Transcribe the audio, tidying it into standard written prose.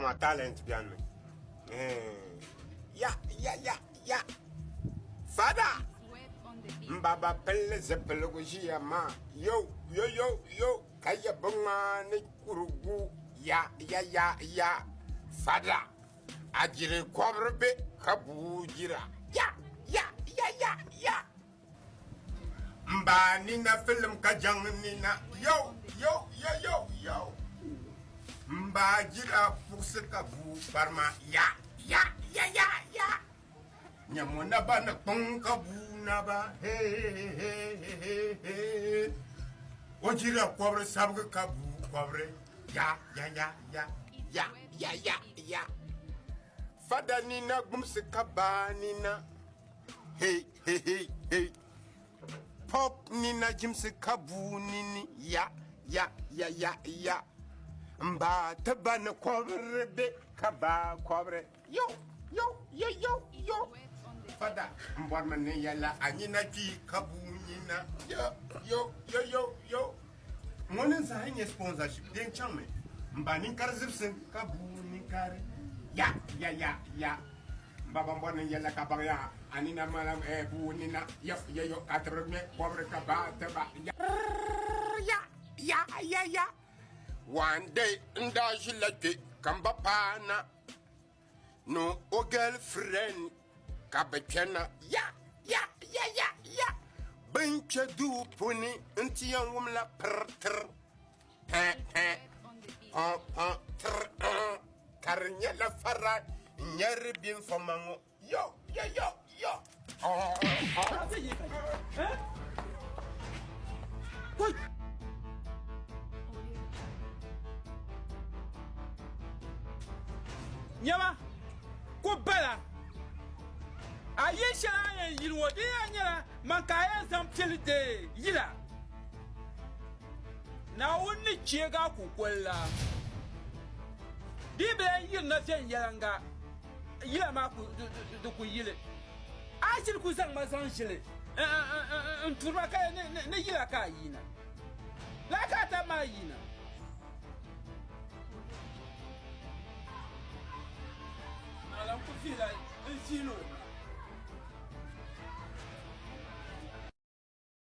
my talent piano. Yeah. Father. Mbaba pelle zepele gojia ma. Yo. Kaya bunga ne kurugu. Ya. Father. Ajire kwabrebe kabu jira. Ya. Mba nina film kajang nina. Yo. Mba jira fukse kabu parma. Ya. Nyamona bana pong kabu naba. Hey. Ojira kwabre sabga kabu kwabre. Ya. Fada nina gumse kaba nina. Hey. Pop nina jimse kabu nini. Ya. Mba tabana kwabre be kaba kwabre. Yo. Fada mbwarma ne yala anyina ji kabu nina. Yo. Monin sa hanye sponsorship den chame. Mba ninkar zipsen kabu ninkar. Ya. Baba mbwana yala kabaya anina malam bu nina. Yo katreme pobre kaba taba. Ya. One day ndajilate kamba pana. No girlfriend kabachana. Ya. Bencha du puni inti yang wumla per. Karnya la fara nyari bin famango. Yo. Nyama ko bala ayesha yirwo de anya mankaya zampelide yila na wonni chega ku kwalla dibe yirna jen yanga yila ma ku yile ajir ku zan ma zan shile turba ka ne yila ka yina la ka ta ma yina alam ku fila in sino